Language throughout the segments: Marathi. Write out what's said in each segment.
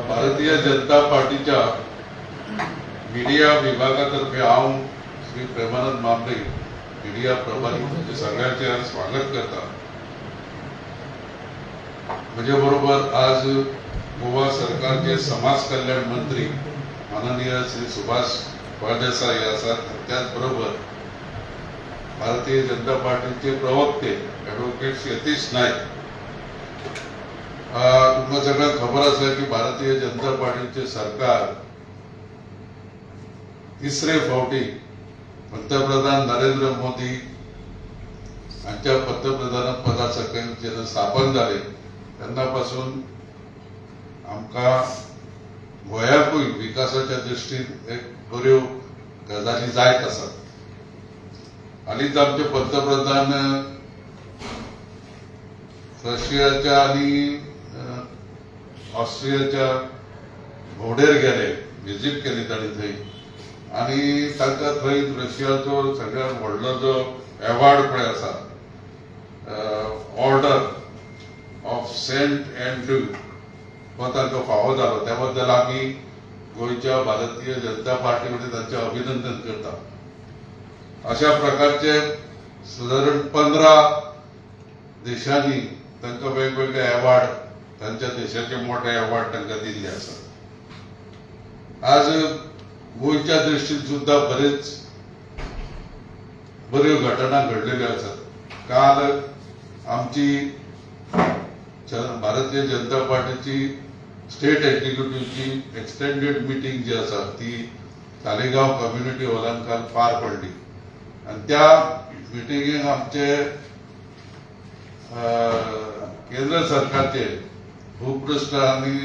भारतीय जनता पार्टीच्या मीडिया विभागातर्फे हांव श्री प्रेमानंद मामले मीडिया प्रभारी सगळ्यांचे आज स्वागत करता. म्हजे बरोबर आज गोवा सरकारचे समाज कल्याण मंत्री माननीय श्री सुभाष फळदेसाई आसात. त्याच बरोबर भारतीय जनता पार्टीचे प्रवक्ते ॲडव्होकेट यतीश नाईक. तुम्हाला सगळ्यांना खबर आसा की भारतीय जनता पार्टीचे सरकार तिसरे फावटी पंतप्रधान नरेंद्र मोदी हांच्या पंतप्रधान पदा सकयल जेन्ना स्थापन जाले तेन्ना पासून आमकां गोंयाकूय विकासाच्या दृश्टीन एक बऱ्यो गजाली जायत आसात. हालींच आमचे पंतप्रधान रशियाच्या आणि ऑस्ट्रियाच्या भोंवडेर गेले, विजीट केली तांणी थंय आणि तांकां थंय रशियाचो सगळ्यात व्हडलो जो अवॉर्ड पळय आसा ऑर्डर ऑफ सेंट एंड्रू हो तांकां फावो जालो. त्या बद्दल आमी गोंयच्या भारतीय जनता पार्टी वतीन तांचें अभिनंदन करता. अशा प्रकारचे साधारण 15 देशांनी तांकां वेगवेगळे अवॉर्ड तांच्या देशाचे मोठे अवॉर्ड तांकां दिल्ले आसात. आज गोंयच्या दृश्टीन सुद्धा बरेच बऱ्यो घटना घडलेल्यो आसात. काल आमची भारतीय जनता पार्टीची स्टेट एक्झिक्युटिव्हची एक्सटेंडेड मिटींग जी आसा ती तालेगांव कम्युनिटी हॉलान काल पार पडली आणि त्या मिटिंगेक आमचे केंद्र सरकारचे भूपृष्ठ आणि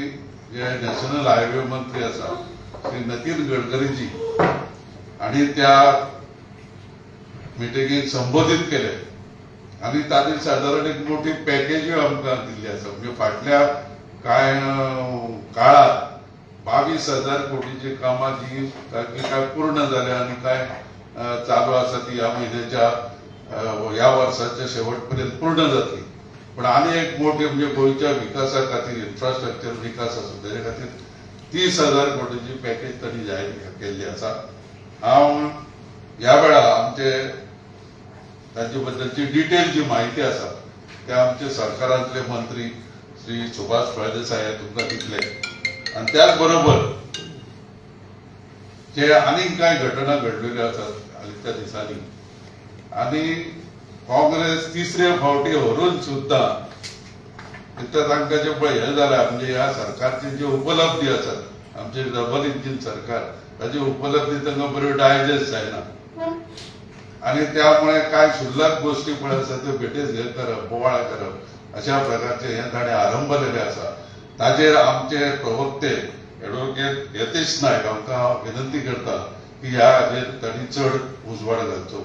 जे नॅशनल हायवे मंत्री आसा श्री नितीन गडकरीजी आणि त्या मिटिंगेक संबोधित केले आणि तांणी साधारण एक मोठी पॅकेज आमकां दिल्ली आसा. म्हणजे फाटल्या कांय काळात 22,000 कोटीची कामां जी काय पूर्ण जाल्या आणि काय चालू आसा ती ह्या म्हयन्याच्या ह्या वर्साच्या शेवटपर्यंत पूर्ण जातली. पण आनी एक मोठी म्हणजे गोंयच्या विकासा खातीर इन्फ्रास्ट्रक्चर विकास आसा तेजे खातीर 30,000 कोटीची पॅकेज तांणी जाहीर केल्ली आसा. हांव ह्या वेळार आमचे ताचे बद्दलची डिटेल जी म्हायती आसा ते आमचे सरकारांतले मंत्री श्री सुभाष फळदेसाई तुमकां दितले आणि त्याच बरोबर जे आनीक कांय घटना घडलेल्यो आसात हालींच्या दिसांनी आणि काँग्रेस तिसरे फावटी हरून सुद्धा तिथं तांकां जे पळय हे जाल्या म्हणजे ह्या सरकारची जी उपलब्धी आसात आमचे डबल इंजिन सरकार ताची उपलब्धी तांकां बऱ्यो डायजेस्ट जायना आणि त्यामुळे काय क्षुल्लक गोष्टी पळय आसा त्यो बेठीच हे करप बोवाळ करप अशा प्रकारचे हे ताणें आरंभलेले आसा. ताचेर आमचे प्रवक्ते ॲडव्होकेट यतीश नायक आमकां विनंती करता की ह्या हाचेर तांणी चड उजवाड घालचो.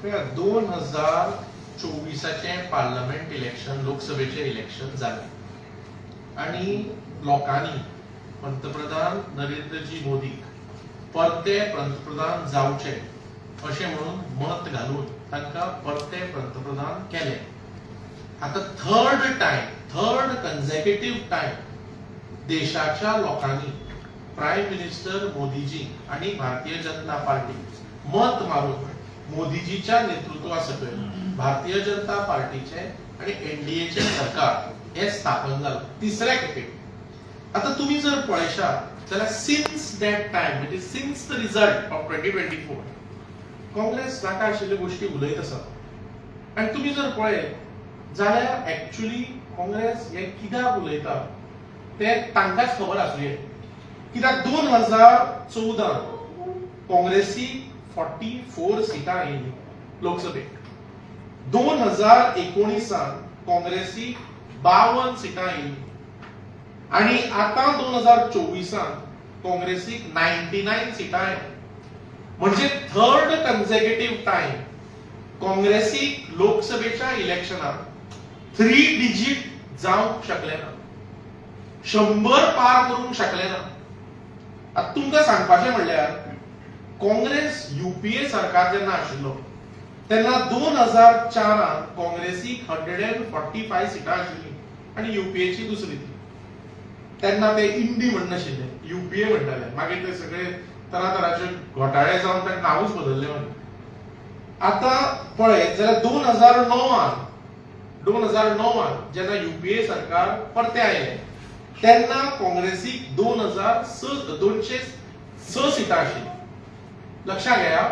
पळया 2024चे पार्लमेंट इलेक्शन लोकसभेचे इलेक्शन जाले आणि लोकांनी पंतप्रधान नरेंद्रजी मोदी परते पंतप्रधान जावचे अशें म्हणून मत घालून तांकां परते पंतप्रधान केले. आता थर्ड कन्झेक्युटिव्ह टाइम देशाच्या लोकांनी प्राईम मिनिस्टर मोदीजी आणि भारतीय जनता पार्टी मत मारून मोदीजीच्या नेतृत्वा सकयल भारतीय जनता पार्टीचे आणि एनडीएचे सरकार हे स्थापन जालें तिसऱ्या खेपेक. आता तुम्ही जर पळयशात जाल्यार सिन्स दॅट टाइम म्हणजे since the result of 2024 Congress नाका आशिल्ल्यो गोष्टी उलयत आसा आणि तुम्ही जर पळयत जाल्यार एक्चुअली काँग्रेस हे कित्याक उलयता ते तांकांच खबर आसुंये. कित्याक 2014 काँग्रेसीक 44 सिटां आयिल्ली लोकसभेक. 2019 काँग्रेसीक 52 सिटां आयिल्ली आणि आता 2024 काँग्रेसीक 99 सिटां आयल्या. म्हणजे थर्ड कन्झेक्युटिव्ह टाइम काँग्रेसीक लोकसभेच्या इलेक्शनात 3 डिजिट जावंक शकले ना, 100 पार करूंक शकले ना. आता तुमकां सांगपाचें म्हणल्यार काँग्रेस युपीए सरकार जेन्ना आशिल्लो तेन्ना 2004 काँग्रेसीक 145 सिटां आशिल्लीं आनी युपीएची दुसरी ती. तेन्ना ते इंडी म्हणनाशिल्ले, युपीए म्हणटाले. मागीर ते सगळे तरातराचे घोटाळे जावन ताका नांवूच बदललें मागीर. आता पळयत जाल्यार 2009 जेन्ना युपीए सरकार परते आयले तेन्ना काँग्रेसीक 206 सिटां आशिल्लीं. लक्षात घेया,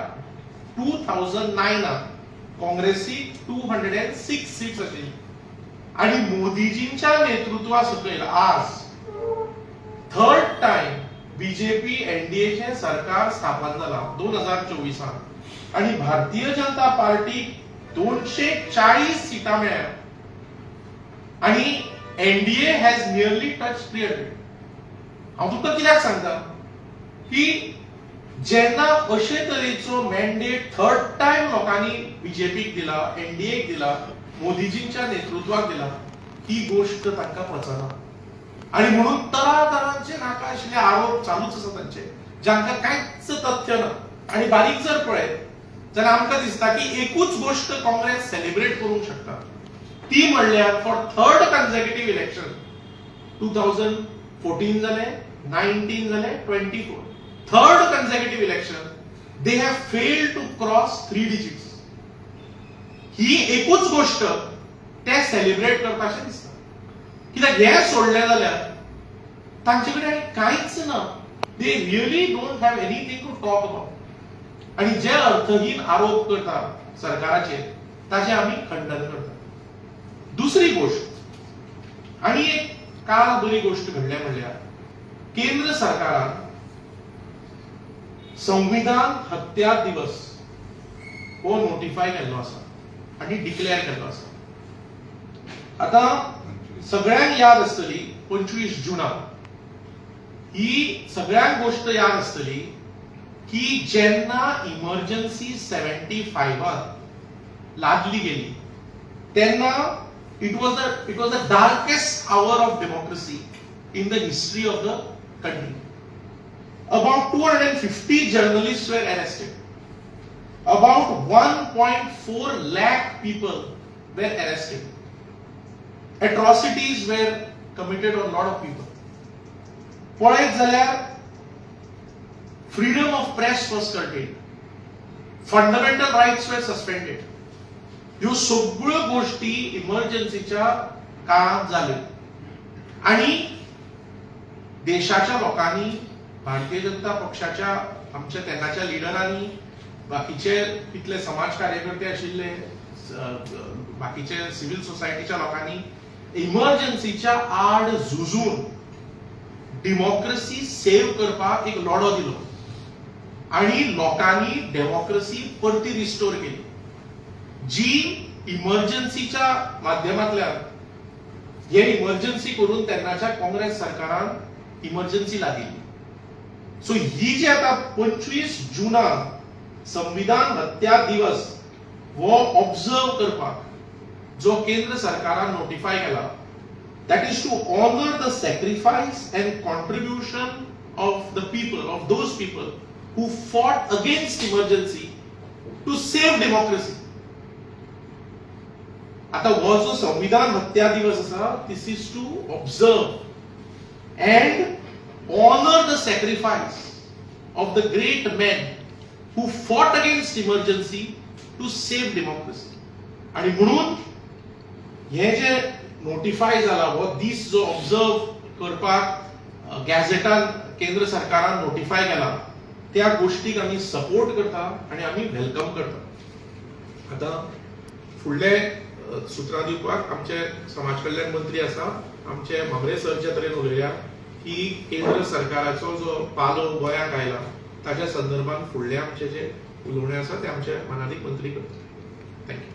2009 काँग्रेसीक 206 सीट्स आशिल्लीं आणि मोदीजींच्या नेतृत्वा सकयल आज 3rd टाइम बीजेपी एनडीएचे सरकार स्थापन जाला 2024 आणि भारतीय जनता पार्टीक 240 सिटां मेळ्ळ्या आणि एनडीए हॅज नियरली टच 300. हांव तुमकां कित्याक सांगता की जेन्ना अशे तरेचो मॅन्डेट 3rd टाइम लोकांनी बीजेपीक दिला, एनडीएक दिला, मोदीजींच्या नेतृत्वाक दिला, ही गोष्ट तांकां पचना. आणि म्हणून तरातरांचे नाका आशिल्ले आरोप चालूच आसा तांचे, जांकां कांयच तथ्य ना. आणि बारीक जर पळयत जाल्यार आमकां दिसता की एकूच गोष्ट काँग्रेस सेलिब्रेट करूंक शकता, ती म्हणल्यार फॉर 3rd कन्सेक्युटिव्ह इलेक्शन 2014 जाले, 19 जाले, 24 3rd consecutive election they have failed to cross 3 digits. ही एकूच गोष्ट ते सेलिब्रेट करपाचें दिसता. कित्याक हे सोडलें जाल्यार तांचे कडेन कांयच ना. They really don't have anything to talk about. आणि जे अर्थहीन आरोप करता सरकाराचेर ताचे आमी खंडन करता. दुसरी गोष्ट आणि एक काल बरी गोष्ट घडल्या म्हणल्यार केंद्र सरकारान संविधान हत्या दिवस हो नोटिफाय केल्लो आसा आणि डिक्लेअर केल्लो आसा. आता सगळ्यांक याद आसतली 25 जुनाक ही सगळ्यांक गोष्ट याद आसतली की जेन्ना इमर्जन्सी 75 लादली गेली तेन्ना it was the darkest hour of democracy in the history of the country. About 250 journalists were arrested. About 1.4 lakh people were arrested. Atrocities were committed on a lot of people. पळयत जाल्यार freedom of press was curtailed. Fundamental rights were suspended. ह्यो सगळ्यो गोष्टी इमर्जन्सीच्या काळात जाल्यो आणि देशाच्या लोकांनी, भारतीय जनता पक्षाच्या आमच्या तेन्नाच्या लिडरांनी, बाकीचे कितले समाज कार्यकर्ते आशिल्ले, बाकीचे सिव्हिल सोसायटीच्या लोकांनी इमर्जन्सीच्या आड झुजून डेमोक्रेसी सेव्ह करपाक एक लढो दिलो आणि लोकांनी डेमोक्रेसी परती रिस्टोर केली. जी इमर्जन्सीच्या माध्यमांतल्यान हे इमर्जन्सी करून तेन्नाच्या काँग्रेस सरकारान इमर्जन्सी लादिल्ली. सो ही जी आता 25 जुनाक संविधान हत्या दिवस हो ऑब्झर्व करपाक जो केंद्र सरकारान नोटिफाय केला, that is to honor the sacrifice and contribution of the people, of those people who fought against emergency to save democracy. आता हो जो संविधान हत्या दिवस आसा, this is to observe and honor the sacrifice of the great men who fought against emergency to save democracy. आणि म्हणून हे जे नोटिफाय जाला हो दीस जो ऑब्झर्व करपाक गॅझेटान केंद्र सरकारान नोटिफाय केला, त्या गोष्टीक आमी सपोर्ट करता आणि आमी वेलकम करता. आता फुडले सूचना दिवपाक आमचे समाज कल्याण मंत्री आसा, आमचे भामरे सर जे तरेन उलयल्या की केंद्र सरकाराचो जो पालो गोंयांक आयला ताच्या संदर्भात फुडले आमचे जे उलोवणे आसा ते आमचे मानाधीक मंत्री करतात. थँक्यू.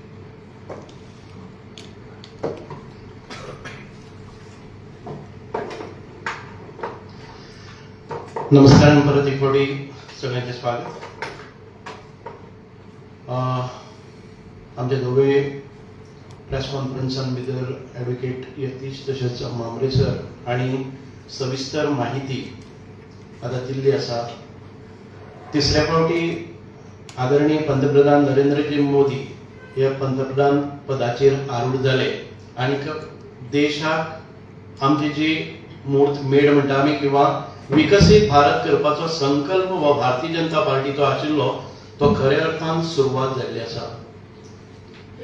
नमस्कार. परत एक फावटी सगळ्यांचे स्वागत. आमचे दोघे प्रेस कॉन्फरन्सान भितर ॲडव्होकेट यतीश तशेंच मांबरे सर आनी सविस्तर माहिती आतां दिल्ली आसा. तिसऱ्या फावटी आदरणीय पंतप्रधान नरेंद्रजी मोदी हे पंतप्रधान पदाचेर आरूढ जाले आनीक देशाक आमची जी मूर्त मेड म्हणटा आमी किंवा विकसीत भारत करपाचो संकल्प हो भारतीय जनता पार्टीचो आशिल्लो तो खऱ्या अर्थान सुरवात जाल्ली आसा.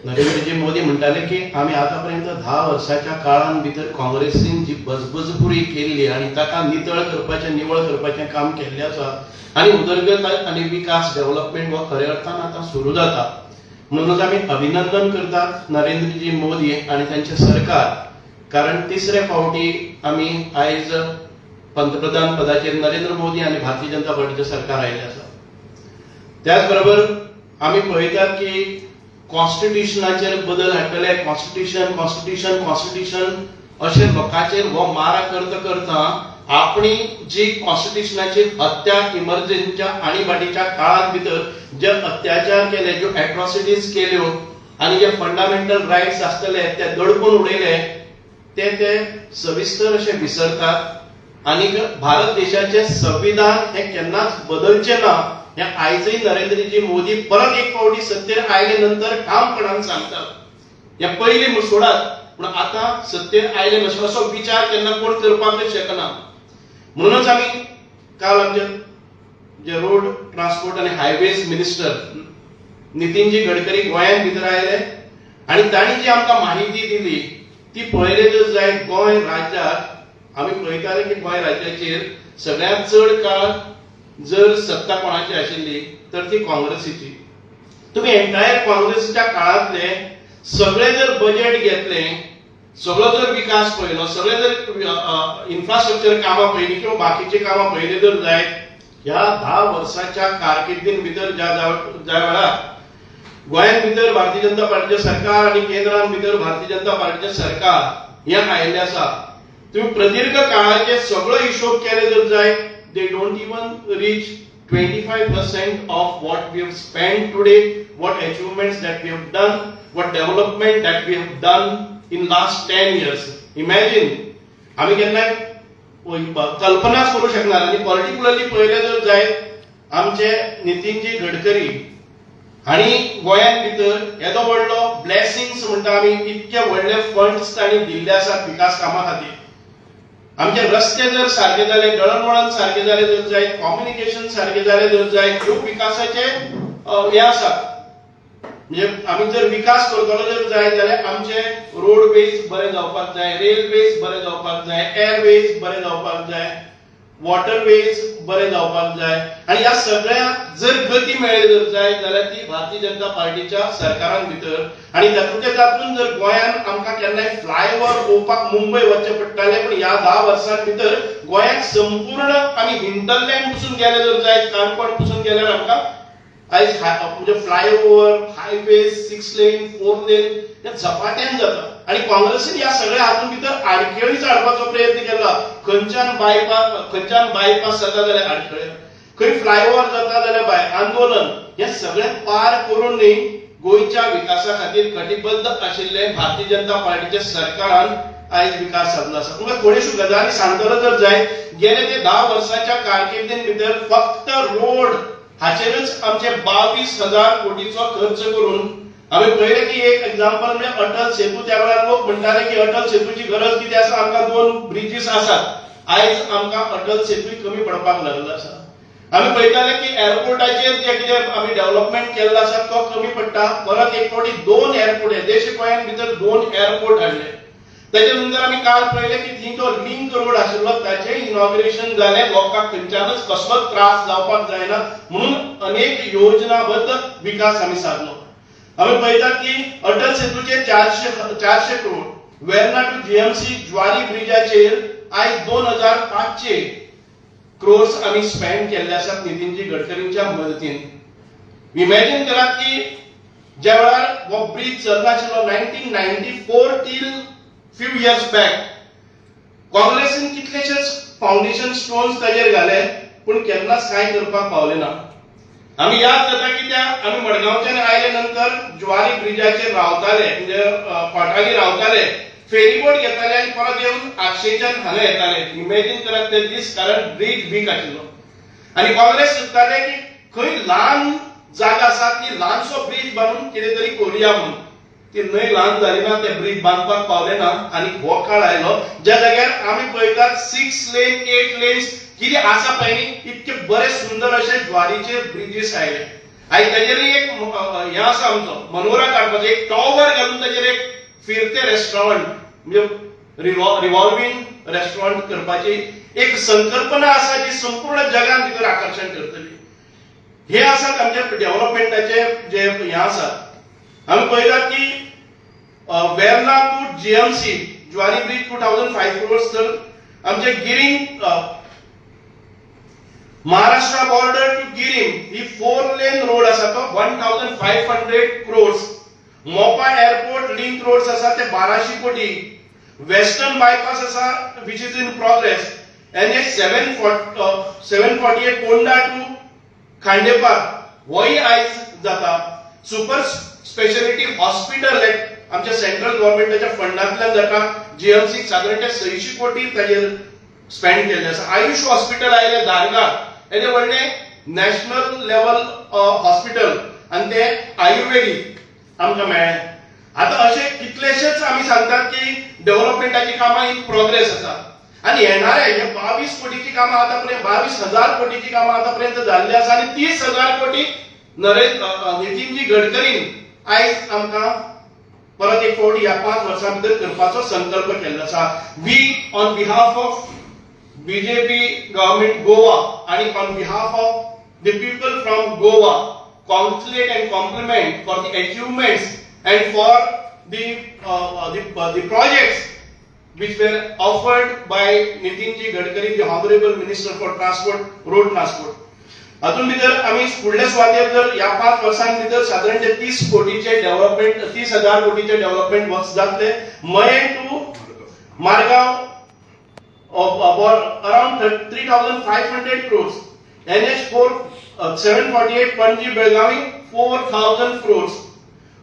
नरेंद्रजी मोदी म्हणटाले की आमी आतापर्यंत 10 वर्साच्या काळान भितर काँग्रेसीन जी बजबजपुरी केल्ली आनी ताका नितळ करपाचें निवळ करपाचें काम केल्लें आसा आनी उदरगत आनी विकास डेव्हलपमेंट हो खऱ्या अर्थान आतां सुरू जाता. म्हणूनच आमी अभिनंदन करतात नरेंद्रजी मोदी आनी तांचे सरकार, कारण तिसऱ्या फावटी आमी आयज पंतप्रधान पदाचेर नरेंद्र मोदी आनी भारतीय जनता पार्टीचें सरकार आयिल्लें आसा. त्याच बरोबर आमी पळयतात की कॉन्स्टिट्यूशनाचेर बदल हाडटले, कॉन्स्टिट्यूशन अशें लोकांचेर हो मारा करता करता आपणी जी कॉन्स्टिट्यूशनाची हत्या इमर्जन्सीच्या आणीबाणीच्या काळात भितर जे अत्याचार केले, ज्यो एट्रॉसिटीज केल्यो आनी जे फंडामेंटल रायट्स आसतले ते दडपून उडयले ते सविस्तर अशें विसरतात आनी भारत देशाचे संविधान हे केन्नाच बदलचे ना हे आयजय नरेंद्रजी मोदी परत एक फावटी सत्तेर आयले नंतर ठामपणान सांगतात. हे पयलीं सोडात पूण आतां सत्तेर आयले मातशें असो विचार केन्ना कोण करपाकच शकना. म्हणूनच आमी काल आमचे जे रोड ट्रान्सपोर्ट आनी हायवेज मिनिस्टर नितीनजी गडकरी गोंयांत भितर आयले आनी तांणी जी आमकां माहिती दिली ती पळयले जर जायत गोंय राज्यात आमी पळयताले की गोंय राज्याचेर सगळ्यांत चड काळ जर सत्ता कोणाची आशिल्ली तर ती काँग्रेसीची. तुम्ही एंटायर काँग्रेसीच्या काळांतले सगळे जर बजेट घेतले, सगळो जर विकास पळयलो, सगळे जर इन्फ्रास्ट्रक्चर कामां पळयली किंवा बाकीची कामां पळयली जर जायत ह्या 10 वर्साच्या कारकिर्दीन भितर ज्या वेळार गोंयांत भितर भारतीय जनता पार्टीचें सरकार आनी केंद्रांत भितर भारतीय जनता पार्टीचें सरकार हें आयिल्लें आसा. तुम्ही प्रदीर्घ काळाचे सगळो हिशोब केले जर जायत they don't even reach 25% of what we have spent today, what achievements that we have done, what development that we have done in last 10 years. Imagine, आम्ही केन्नाय कल्पनाच करू शकणार. आणि पर्टिक्युलरली पहिले जर जायत आमचे नितीनजी गडकरी आणि गोंयांत भितर येदो व्हडलो ब्लेसिंग्स म्हणटा आमी, इतके व्हडले फंड्स तांणी दिल्ले आसात विकास कामां खातीर. आमचे रस्ते जर सारखे जाले, दळणवळण सारखे जाले जर जायत, कम्युनिकेशन सारखे जाले जर जायत, ह्यो विकासाचे हे आसात. म्हणजे आमी जर विकास करतलो जर जायत जाल्यार आमचे रोडवेज बरे जावपाक जाय, रेल्वेज बरे जावपाक जाय, एअरवेज बरे जावपाक जाय, वॉटरवेज बरे जावपाक जाय. आणि ह्या सगळ्या जर गती मेळ्ळी जर जायत जाल्यार ती भारतीय जनता पार्टीच्या सरकारान भितर आणि तातूंत जर गोंयांत आमकां केन्नाय फ्लायओव्हर पळोवपाक मुंबय वचचें पडटालें, पण ह्या 10 वर्सां भितर गोंयांत संपूर्ण आमी हिंटरलँड पसून गेले जर जायत, काणकोण पसून गेल्यार आमकां आयज म्हणजे फ्लायओव्हर, हायवेज, 6 लेन, 4 लेन हे झपाट्यान जाता. आणि काँग्रेसीन ह्या सगळ्या हातूंत भितर आडखेळीच हाडपाचो प्रयत्न केला. खंयच्यान बायपास जाता जाल्यार आडखळे, खंय फ्लायओव्हर जाता जाल्यार आंदोलन, हे सगळें पार करून न्ही गोंयच्या विकासा खातीर कटिबद्ध आशिल्ले भारतीय जनता पार्टीच्या सरकारान आयज विकास साधला आसा. तुमकां थोड्योश्यो गजाली सांगतलो जर जायत, गेले ते 10 वर्साच्या कारकिर्दीन भितर फक्त रोड हाचेरच आमचे 22,000 कोटीचो खर्च करून आम्ही पहिले की एक एक्झाम्पल म्हणजे अटल सेतू. त्या वेळार लोक म्हणटाले की अटल सेतूची गरज किती आसा, आमकां 2 ब्रिजीस आसात. आयज आमकां अटल सेतूय कमी पडपाक लागलो आसा. आमी पळयताले की एअरपोर्टाचेर जे कितें आमी डेव्हलपमेंट केल्लो आसा तो कमी पडटा. परत एक फावटी 2 एअरपोर्ट देश गोंयांत भितर 2 एअरपोर्ट हाडले. त्याच्या नंतर आमी काल पळयलें की थंय तो लिंक रोड आशिल्लो ताचें इनॉग्रेशन जालें. लोकांक खंयच्यानच कसलोच त्रास जावपाक जायना म्हणून अनेक योजनाबद्ध विकास आमी साधलो. आमी पळयतात की अटल सेतूचे 400 करोड, वेर्ना टू जीएमसी ज्वारी ब्रिजाचेर आयज 2500 क्रोर्स आमी स्पेंड केल्ले आसात नितीनजी गडकरींच्या मदतीन. इमॅजिन करात की ज्या वेळार हो ब्रिज चलनाशिल्लो 1994 टील फ्यू इयर्स बॅक, काँग्रेसीन कितलेशेच फाउंडेशन स्टोन्स ताचेर घाले पूण केन्नाच कांय करपाक पावले ना. आम्ही याद जाता की त्या आम्ही मडगावच्यान आयले नंतर ज्वारी ब्रिजाचेर रावताले म्हणजे फाटागी रावताले फेरीबोट घेताले आणि परत येऊन अक्षयच्यान हांगा येताले. इमॅजिन करात ते दीस कारण ब्रिज वीक आशिल्लो आणि काँग्रेस चिंतताले की खंय ल्हान जागा आसा ती ल्हानसो ब्रिज बांदून कितें तरी करुया म्हणून. ती न्हंय ल्हान जाली ना ते ब्रिज बांदपाक पावले ना आणि हो काळ आयलो ज्या जाग्यार आम्ही पळयतात 6 लेन 8 लेन्स कितें आसा पळय इतके बरे सुंदर असे ज्वारीचे ब्रिजेस आयले. आयज ताजेर एक हे आसा आमचो मनोरा काडपाचो एक टॉवर घालून ताजेर एक फिरते रेस्टॉरंट म्हणजे रिव्हॉल्विंग रेस्टॉरंट करपाची एक संकल्पना आसा जी संपूर्ण जगान भितर आकर्षण करतली. हे आसात आमचे डेव्हलपमेंटाचे जे हे आसा. आम्ही पळयतात की Verna to GMC Zuari bridge 2005 crores तर आमचे गिरिंग महाराष्ट्र बॉर्डर टू गिरिंग ही 4 लेन रोड आसा तो 1500 crores. मोपा एअरपोर्ट लिंक रोड्स आसा ते 1200 कोटी. वेस्टर्न बायपास आसा which is in progress. NH 748 कोंडा टू खांडेपार होय आयज जाता. सुपर स्पेशालिटी हॉस्पिटल आमच्या सेंट्रल गव्हर्नमेंटाच्या फंडांतल्यान जाता. जीएमसी साधारणतः 600 कोटी ताजेर स्पेंड केल्ले आसा. आयुष हॉस्पिटल आयले दारगाळ हे व्हडले नॅशनल लेवल हॉस्पिटल आणि ते आयुर्वेदिक आमकां मेळ्ळे. आता असे कितलेशेच आम्ही सांगतात की डेव्हलपमेंटाची कामां इन प्रोग्रेस आसा आणि येणारे हे 22 कोटीची कामां आतापर्यंत 22,000 कोटीची कामां आतापर्यंत जाल्ली आसा आणि 30,000 कोटी नितीनजी गडकरीन आयज आमकां परत एक फावट ह्या 5 वर्सां भितर करपाचो संकल्प केल्लो आसा. We on behalf of BJP government Goa आणि on behalf of the people from Goa congratulate and compliment for the achievements and for the projects which were offered by Nitinji Gadkari, the Honorable Minister for Transport, Road Transport. अजून भितर आम्ही फुडल्या सुवातेर जर या 5 वर्सां भितर साधारणतः 30 कोटीचे डेव्हलपमेंट 30,000 कोटीचे डेव्हलपमेंट वर्क्स जातले. Mayem to Margao around 3,500 crores. NH 748 Panaji Belagavi 4,000 crores.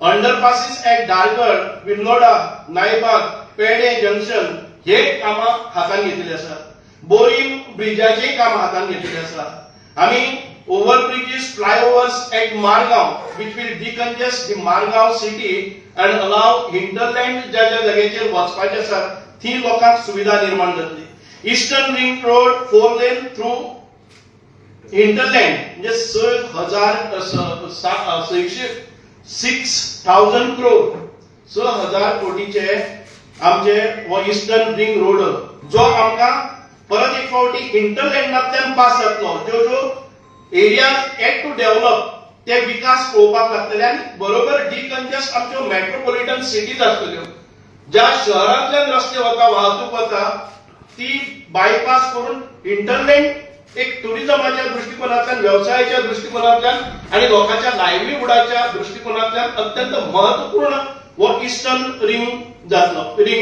Underpasses at Dhargal, विल्लोडा, नायबाग, पेडे जंक्शन हे कामां हातान घेतलेली आसा. बोरीम ब्रिजाचे काम हातान घेतलेले आसा. आम्ही overbridges flyovers at Margao which will decongest the Margaon city and allow hinterland ज्या जाग्याचेर वचपाचे आसा थी लोकांक सुविधा निर्माण जातली. ईस्टर्न रिंग रोड 4 लेन थ्रू hinterland म्हणजे 6,000 crore 6,000 कोटीचे आमचे वो ईस्टर्न रिंग रोड जो आमकां परत एक फावटी हिंटरलँडांतल्यान पास जातलो. जो एरिया एट टू डेव्हलप ते विकास पळोवपाक लागतले आणि बरोबर डिकंजस्ट आमच्यो मेट्रोपॉलिटन सिटीज आसतल्यो. ज्या शहरांतल्यान रस्ते वता वाहतूक वता ती बायपास करून हिंटरलँड एक टुरिझमाच्या दृष्टिकोनातल्यान व्यवसायाच्या दृष्टिकोनातल्यान आणि लोकांच्या लायव्हलीहुडाच्या दृष्टिकोनातल्यान अत्यंत महत्वपूर्ण वो ईस्टर्न रिंग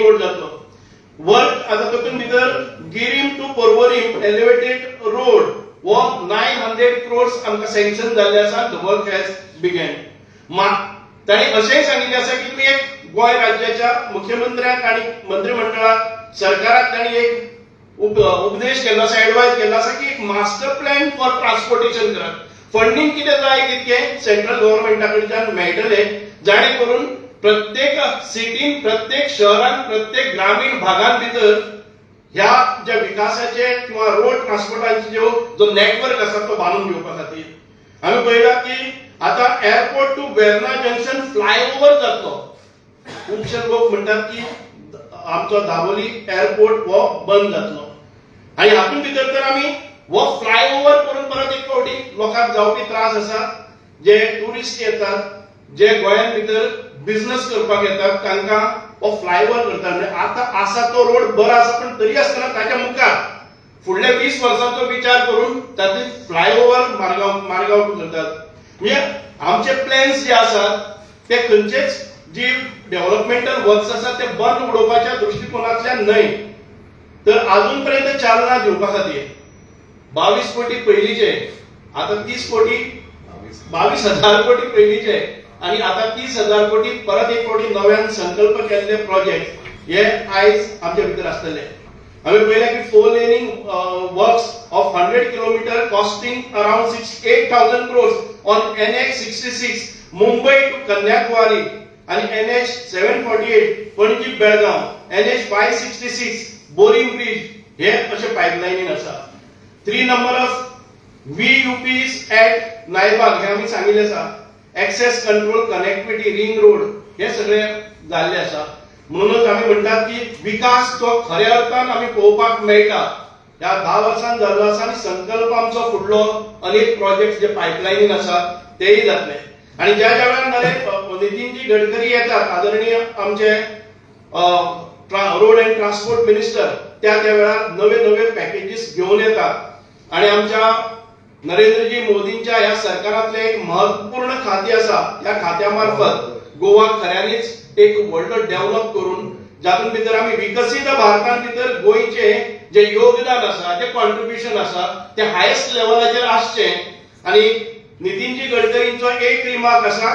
रोड जातलो. वर्क आता तातूंत भितर Guirim to Porvorim elevated road वो 900 crores आमकां सँक्शन जाल्ले आसा. The work has begun. ताणी अशेंय सांगिल्लें आसा की तुमी एक गोंय राज्याच्या मुख्यमंत्र्याक आणि मंत्रिमंडळाक सरकाराक ताणी एक उपदेश केल्लो आसा, एडवायज केल्लो आसा की एक मास्टर प्लॅन फॉर ट्रान्सपोर्टेशन करात. फंडिंग कितें जाय तितके सेंट्रल गव्हर्नमेंटा कडच्यान मेळटले जाणे करून प्रत्येक सिटीन, प्रत्येक शहरान, प्रत्येक ग्रामीण भागां भितर ह्या ज्या विकासाचे किंवा रोड ट्रान्सपोर्टाचे जो नेटवर्क आसा तो बांदून घेवपा खातीर. आमी पळयलां की आता airport to Verna junction flyover जातलो. खुबशे लोक म्हणटात की आमचो दाबोली एअरपोर्ट हो बंद जातलो आणि हातूंत भितर तर आमी हो फ्लायओव्हर करून परत एक फावटी लोकांक जावपी त्रास आसा. जे टुरिस्ट येतात, जे गोंयांत भितर बिझनेस करपाक येतात तांकां हो फ्लायओव्हर करतात. म्हणजे आता आसा तो रोड बरो आसा पण तरी आसतना ताच्या मुखार फुडल्या 20 वर्सांचो विचार करून तातूंत फ्लायओव्हर मारगांव करतात. म्हणजे आमचे प्लॅन्स जे आसात ते खंयचेच जी डेव्हलपमेंटल वर्क्स आसा ते बंद उडोवपाच्या दृष्टिकोनातल्यान न्हय तर अजून पर्यंत चालना दिवपा खातीर 22 कोटी पयलींचे आता 30 कोटी 22,000 कोटी पयलींचे आणि आता 30,000 कोटी परत 1 कोटी नव्यान संकल्प केल्ले प्रोजेक्ट हे आयज आमच्या भितर आसतले. आम्ही पळयलें की 4 laning works of 100 kilometre costing around 8,000 crores on NH 66 Mumbai to Kanyakumari आणि NH 748 Panaji Belgaum, NH 566 Borim bridge हे अशे पायपलायनीन आसा. 3 number of VUPs at Naibag हे आम्ही सांगिल्ले आसा. Access control connectivity ring road हे सगळे जाल्ले आसा. म्हणूनच आम्ही म्हणतात की विकास तो खऱ्या अर्थान आम्ही पळोवपाक मेळटा. ह्या 10 वर्सांत जाल्लो आसा आणि संकल्प आमचो फुडलो अनेक प्रोजेक्ट जे पायपलायनीन आसा तेही जातले. आणि ज्या वेळार नितीनजी गडकरी येतात, आदरणीय आमचे रोड अँड ट्रान्सपोर्ट मिनिस्टर, त्या वेळार नवे पॅकेजेस घेऊन येतात आणि आमच्या नरेंद्रजी मोदींच्या ह्या सरकारातले एक महत्वपूर्ण खाती आसा. त्या खात्यामार्फत गोवा खऱ्यांनीच एक व्हडलो डेव्हलप करून जातून भितर आम्ही विकसित भारतान भितर गोंयचे जे योगदान आसा, जे कॉन्ट्रिब्युशन आसा ते हायेस्ट लेवलाचेर आसचे. आणि नितीनजी गडकरींचो एक रिमार्क आसा,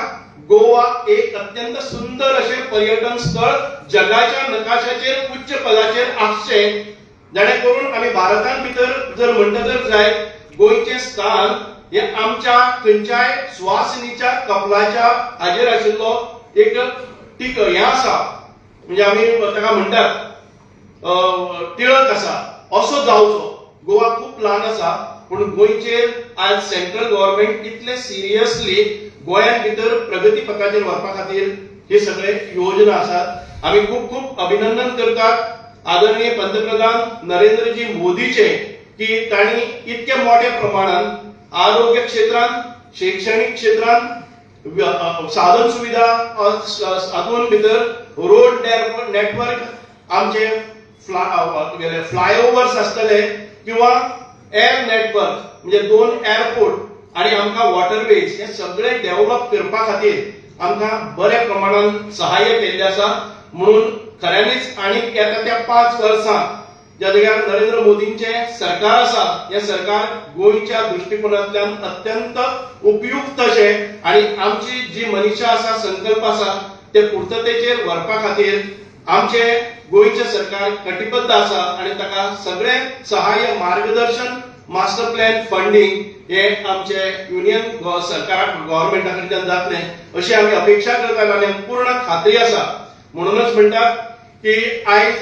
गोवा एक अत्यंत सुंदर असे पर्यटन स्थळ जगाच्या नकाशाचेर उच्च पदाचेर आसचे, जेणे करून आम्ही भारतान भितर जर म्हणटतर जाय गोंयचे स्थान हे आमच्या खंयच्याय सुवासिनीच्या कपलाच्या हाजेर आशिल्लो एक हे आसा, म्हणजे आम्ही ताका म्हणटात टिळक आसा असो जावचो. गोवा खूप ल्हान आसा पूण गोंयचेर आज सेंट्रल गव्हर्नमेंट इतले सिरियसली गोंयान भितर प्रगती पथाचेर व्हरपा खातीर हे सगळे योजना आसात. आम्ही खूप खूप अभिनंदन करतात आदरणीय पंतप्रधान नरेंद्रजी मोदीचे की तांणी इतक्या मोठ्या प्रमाणात आरोग्य क्षेत्रांत, शैक्षणिक क्षेत्रांत, साधन सुविधा हातून भितर रोड नेटवर्क, आमचे फ्लायओव्हर्स आसतले किंवा एअर नेटवर्क म्हणजे 2 एअरपोर्ट आणि आमकां वॉटरवेज हे सगळे डेव्हलप करपा खातीर आमकां बऱ्या प्रमाणात सहाय्य केल्ले आसा. म्हणून खऱ्यांनीच आणि येता त्या 5 वर्सांत ज्या जाग्यार नरेंद्र मोदींचे सरकार आसा, हे सरकार गोंयच्या दृष्टिकोनांतल्यान अत्यंत उपयुक्त अशे आणि आमची जी मनिशा आसा, संकल्प आसा ते पूर्ततेचेर व्हरपा खातीर आमचे गोंयचे सरकार कटिबद्ध आसा आणि ताका सगळे सहाय्य मार्गदर्शन, मास्टर प्लॅन फंडिंग हे आमचे युनियन सरकार गव्हर्नमेंटा कडच्यान जातले अशी आम्ही अपेक्षा करतात आणि पूर्ण खात्री आसा. म्हणूनच म्हणतात की आयज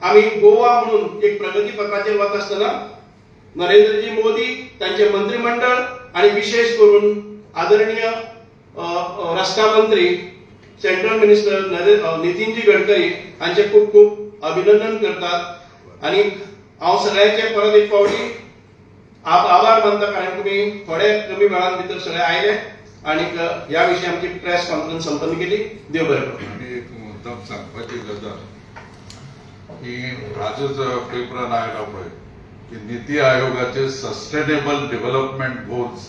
आम्ही गोवा म्हणून एक प्रगती पथाचेर वता आसतना नरेंद्रजी मोदी, तांचे मंत्रिमंडळ आणि विशेष करून आदरणीय रस्ता मंत्री सेंट्रल मिनिस्टर नितीनजी गडकरी हांचे खूप खूप अभिनंदन करतात. आणि हांव सगळ्यांचे परत एक फावटी आभार मानता, कारण तुम्ही थोडे कमी वेळान भितर सगळे आयले आणि ह्या विषयी आमची प्रेस कॉन्फरन्स संपन्न केली. देव बरें करूं. आणि एक मुद्दाम सांगपाची गजाल की आजच पेपरान आयला पळय की नीती आयोगाचे सस्टेनेबल डेव्हलपमेंट गोल्स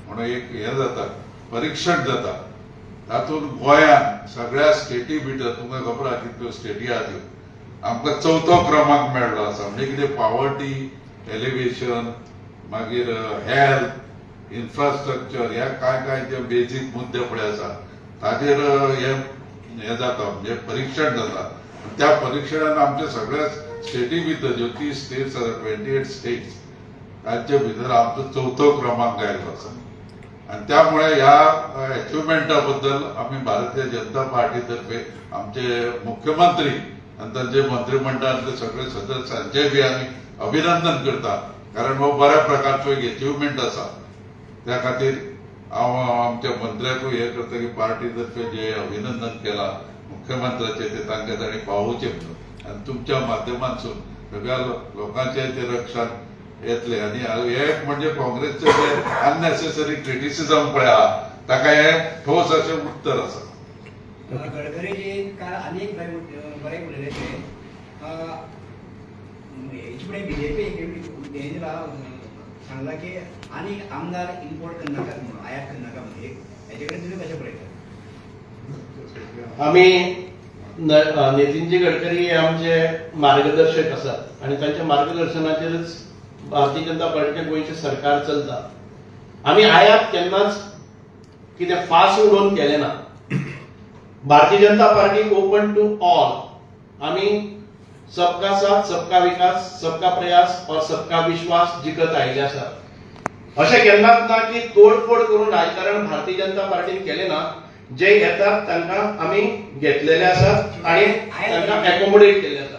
म्हणून एक हे जाता, परीक्षण जाता. तातूंत गोंयान सगळ्या स्टेटी भितर तुमकां खबर आहा कितल्यो स्टेटी आहा त्यो, आमकां 4थो क्रमांक मेळ्ळो आसा. म्हणजे कितें पॉवर्टी एलिवेशन, मागीर हेल्थ, इन्फ्रास्ट्रक्चर, ह्या काय जे बेजीक मुद्दे पळय आसा ताजेर हे जाता, म्हणजे परीक्षण जाता. त्या परीक्षणात आमच्या सगळ्या स्टेटी भितर ज्यो 30 स्टेट्स आसा, 28 स्टेट्स, तांचे भितर आमचो 4थो क्रमांक आयिल्लो आसा. आणि त्यामुळे ह्या अचिव्हमेंटा बद्दल आम्ही भारतीय जनता पार्टी तर्फे आमचे मुख्यमंत्री आणि त्यांचे मंत्रिमंडळातले सगळे सदस्यांचे बी आम्ही अभिनंदन करता, कारण हो बऱ्या प्रकारचो एक अचिव्हमेंट आसा. त्या खातीर हांव आमच्या मंत्र्याकूय हे करता की पार्टी तर्फे जे अभिनंदन केला मुख्यमंत्र्याचे ते तांकां ताणें पावोवचें म्हणून, आणि तुमच्या माध्यमांतसून सगळ्या लोकांचे ते रक्षण येतले. आणि एक म्हणजे काँग्रेसचे जे अननेसेसरी क्रिटिसिजम पळय आहा ताका हे ठोस अशें उत्तर आसा. गडकरीजी काल अनेक बरे उलयले ते हेचे फुडें बीजेपी सांगला की आनी आमदार इम्पोर्ट करनाकात म्हणून, आयात करनाका म्हणून. हेचे कडेन तुमी कशें पळयता? आम्ही नितीनजी गडकरी हे आमचे मार्गदर्शक आसात आणि तांच्या मार्गदर्शनाचेरच भारतीय जनता पार्टीचे गोंयचे सरकार चलता. आम्ही आयात केन्नाच कितें फास्ट उडोवन केलें ना. Bharatiya Janata party open to all. आमी सबका साथ, सबका विकास, सबका प्रयास और सबका विश्वास जिखत आयिल्ले आसा. अशें केन्नाच ना की तोडफोड करून राजकारण भारतीय जनता पार्टीन केलें ना. जे येतात तांकां आमी घेतलेले आसात आनी तांकां एकोमोडेट केल्ले आसा.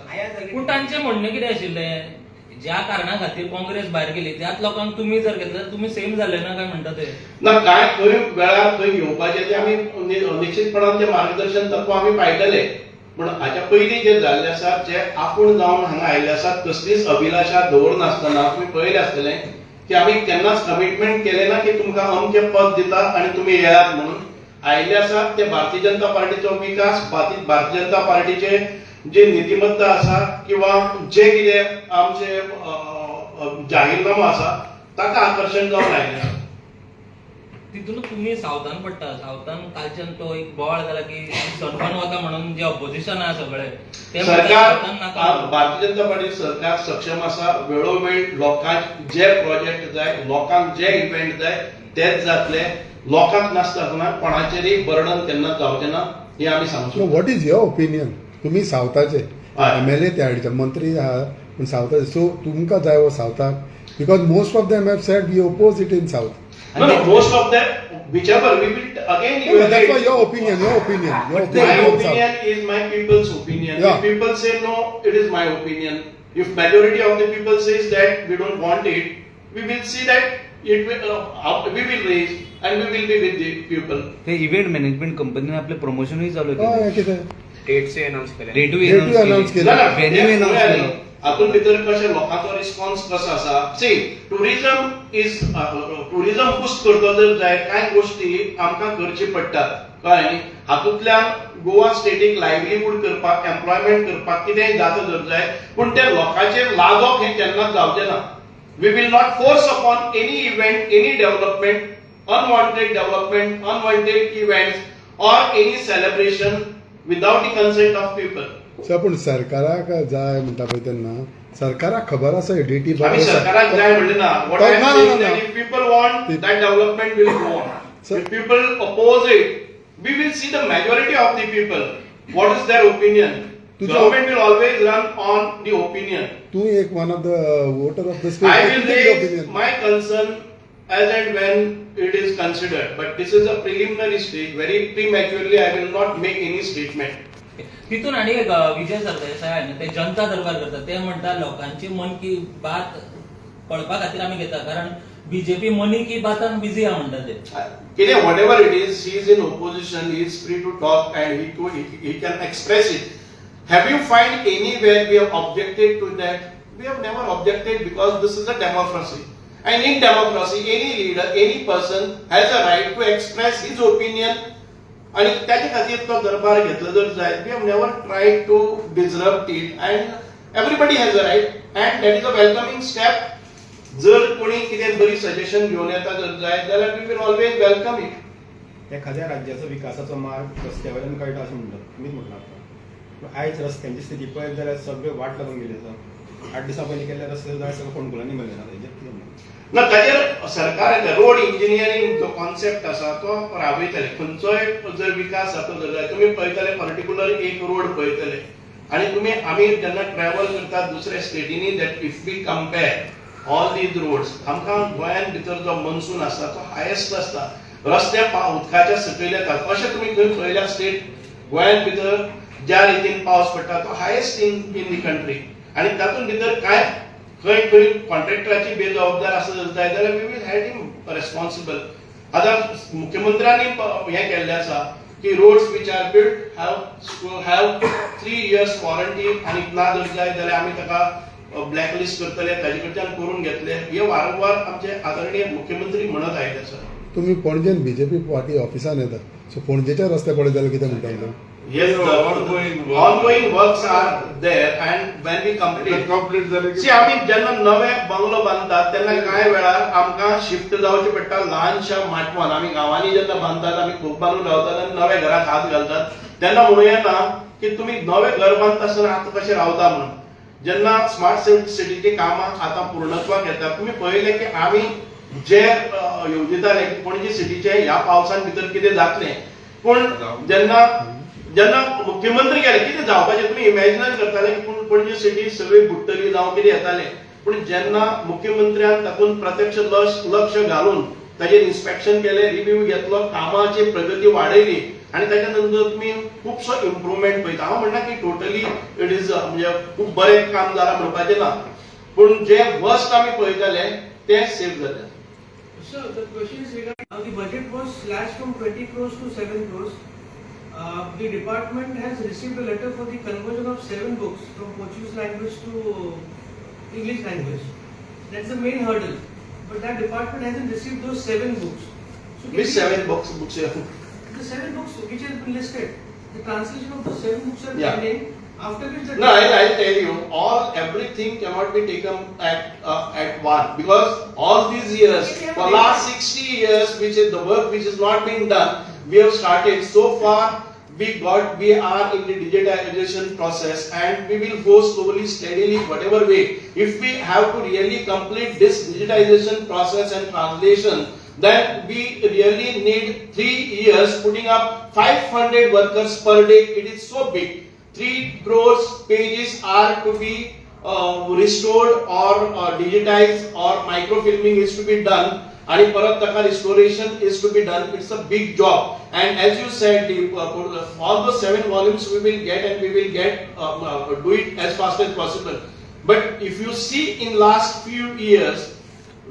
पूण तांचें म्हणणें कितें आशिल्लें, ज्या कारणां खातीर काँग्रेस भायर गेली त्याच लोकांक तुमी जर घेतले तुमी सेम जाले ना काय म्हणटा ते. ना काय खंय वेळार खंय घेवपाचें ते आमी निश्चितपणान ते मार्गदर्शन तत्व आमी पाळटले. पूण हाच्या पयलीं जे जाल्ले आसात, जे आपूण जावन हांगा आयिल्ले आसात, कसलीच अभिलाषा दवरनासतना तुमी पळयलें आसतलें की आमी केन्नाच कमिटमेंट केलें ना की तुमकां अमकें पद दिता आनी तुमी येयात म्हणून. आयिल्ले आसात ते भारतीय जनता पार्टीचो विकास, भारतीय जनता पार्टीचे जे नीतिमत्ता आसा किंवा जे कितें आमचे जाहीरनामो आसा ताका आकर्शण जावन आयिल्ले आसा. तितून तुम्ही सावधान पडटा. सावधान कालच्यान तो एक बोवाळ जाला की सनबर्न वता म्हणून जे ऑपोजिशन आहा सगळे ते सरकार, सावधान नाका. भारतीय जनता पार्टी सरकार सक्षम आसा. वेळोवेळ लोकांक जे प्रोजेक्ट जाय, लोकांक जे इव्हेंट जाय तेच जातले. लोकांक नासतना कोणाचेरय बर्डन केन्ना जावचें ना हे आमी सांगू. What is your opinion? तुम्ही सावथाचे हय. MLA त्या हाडीचे मंत्री आहात पूण सावथाचे, सो तुमकां जाय वो सावथाक? Because most of them have said we oppose it in south. No, most of them, whichever, we will again That's why evaluate. your opinion. My opinion is my people's opinion. Yeah. If people say no, it is my opinion. If majority of the people says that we don't want it, we will see that it will, we will raise and we will be with the people. ते इव्हेंट मॅनेजमेंट कंपनीने आपले प्रमोशनही चालू केले. हय कितें डेट्स अनाउन्स केले. रेटू Date announce केले. व्हेन्यू अनाउन्स केलो. हातून भितर कशें लोकांचो रिस्पॉन्स कसो आसा. सी टुरिझम बूस्ट करतो जर जाय कांय गोश्टी आमकां करची पडटात कळ्ळें न्ही. हातूंतल्यान गोवा स्टेटीक लायव्हलीहूड करपाक, एम्प्लॉयमेंट करपाक कितेंय जाता जर जाय, पूण ते लोकांचेर लादप हें केन्नाच जावचें ना. We will not force upon any event, any development, unwanted development, unwanted events or any celebration without the consent of people. सर पूण सरकाराक जाय म्हणटा पळय तेन्ना सरकाराक खबर आसा ही डेटी आमी सरकाराक जाय म्हणले ना. What I am No, no, saying no, that no. if people want, that development will go on. Sir. If people oppose it, we will see the majority of the people. What is their opinion? Government will always run on the opinion. तू एक one of the voter of the state. I will raise my concern as and when it is considered. But this is a preliminary stage. Very prematurely, I will not make any statement. तितून आणि एक विजय सरदेसाय आहे ना, ते जनता दरबार करतात. ते म्हणतात लोकांची मन की बात कळपा खातीर आमी घेता, कारण बीजेपी मनी की बातान बिझी आहा म्हणटा ते. Kidding, whatever it is, he is in opposition, he is free to talk and he can express it. Have you find anywhere we have objected to that? We have never objected because this is a democracy. And in democracy, any leader, any person has a right to express his opinion. आणि त्याच्या खातीर तो दरबार घेतलो जर जायत. We have never tried to disrupt it and everybody has a right and that is a welcoming step. जर कोणी कितें बरी सजेशन घेवन येता जर जायत जाल्यार we will always welcome it. एखाद्या राज्याचो विकासाचो मार्ग रस्त्यावयल्यान कळटा अशें म्हणटात, तुमीच म्हटलां आतां. पूण आयज रस्त्यांची स्थिती पळयत जाल्यार सगळे वाट लागून गेले आसा. 8 दिसां पयलीं केल्ले रस्ते जाय सगळे फोंडकुलांनी मेळ्ळे ना. हेजेर कितें म्हणटा? ना ताजेर सरकार रोड इंजिनियरींग जो कॉन्सेप्ट आसा तो राबयतले. खंयचोय जर विकास जाता जर जाय तुमी पळयतले पर्टिक्युलर एक रोड पळयतले आनी तुमी आमी जेन्ना ट्रॅव्हल करतात दुसऱ्या स्टेटींनी, that if we compare all these roads, आमकां गोंयान भितर जो मनसून आसा तो हायेस्ट आसता. रस्ते उदकाच्या सकयल येतात. अशें तुमी खंय पळयल्या स्टेट गोंयान भितर ज्या रितीन पावस पडटा तो हायेस्ट इन दी कंट्री. आनी तातूंत भितर कांय खंय खंय कॉन्ट्रॅक्टराची बेजबाबदार आसा जर जाय जाल्यार we will hold him responsible. आतां मुख्यमंत्र्यांनी हें केल्लें आसा की roads which are build have 3 years warranty आनी ना जर जाय जाल्यार आमी ताका ब्लॅकलिस्ट करतले, ताजे कडच्यान करून घेतले. हे वारंवार आमचे आदरणीय मुख्यमंत्री म्हणत आयिल्ले आसा. तुम्ही पणजेन बीजेपी पार्टी ऑफिसान येता, सो पणजेच्या रस्ते पळयत जाल्यार कितें म्हणटा? Yes, the ongoing works are there and when we complete झाले की see आम्ही जेन्ना नवे बंगलो बांदतात तेन्ना कांय वेळार आमकां शिफ्ट जावचें पडटा ल्हानशा माटवान. आमी गांवांनी जेन्ना बांदतात आमी खूब बांदून रावतात आनी नवे घराक हात घालतात तेन्ना म्हणूं येना की तुमी नवे घर बांदता आसतना आतां कशें रावता म्हणून. जेन्ना स्मार्ट सिटीची कामां आतां पूर्णत्वाक येतात तुमी पळयलें की आमी जे येवजिताले की पणजी सिटीचे ह्या पावसान भितर कितें जातलें पूण जेन्ना मुख्यमंत्री गेले कितें जावपाचें तुमी इमॅजिनच करताले की पूण पणजी सिटी सगळी बुडटली जावं कितें येतालें पूण जेन्ना मुख्यमंत्र्यान तातूंत प्रत्यक्ष लक्ष घालून ताचेर इन्स्पेक्शन केलें रिव्ह्यू घेतलो कामाची प्रगती वाडयली आनी ताच्या नंतर तुमी खुबसो इम्प्रुवमेंट पळयता हांव म्हणना की टोटली इट इज म्हणजे खूब बरें काम जालां म्हणपाचें ना पूण जे वर्स्ट आमी पळयताले ते सेव जाले. So the question is regarding now the budget was slashed from 20 crores to 7 crores. The department has received a letter for the conversion of 7 books from Portuguese language to English language. That's the main hurdle. But that department hasn't received those 7 books. So Which 7 books? the 7 books which have been listed, the translation of the 7 books are Yeah. pending. After which the No, I'll tell you, everything cannot be taken at one because all these years, for last 60 years, which is the work which is not being done, we have started. So far, we are in the digitization process, and we will go slowly, steadily, whatever way. If we have to really complete this digitization process and translation, then we really need 3 years, putting up 500 workers per day. It is so big. 3 crores pages are to be restored or digitized, or microfilming is to be done, and parat taka restoration is to be done. It's a big job, and as you said, all the 7 volumes we will get, and we will do it as fast as possible. But if you see in last few years,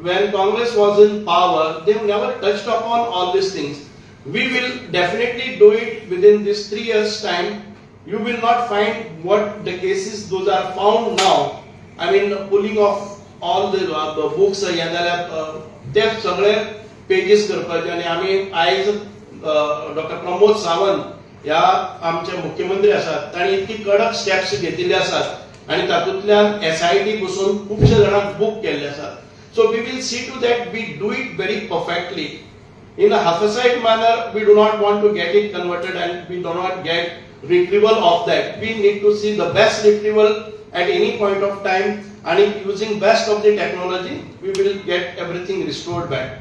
when Congress was in power, they have never touched upon all these things. We will definitely do it within this 3 years time. You will not find what the cases those are found now. I mean, pulling off all the books, ते सगळे पेजेस करपाचे आनी आमी आयज डॉक्टर प्रमोद सावंत ह्या आमचे मुख्यमंत्री आसात तांणी इतकी कडक स्टेप्स घेतिल्ले आसात आनी तातूंतल्यान SIT बसून खुबशे जाणांक बूक केल्ले आसात. So we will see to that we do it very perfectly. In a haphazard manner, we do not want to get it converted and we do not get retrieval of that. We need to see the best retrieval at any point of time, and using best of the technology, we will get everything restored back.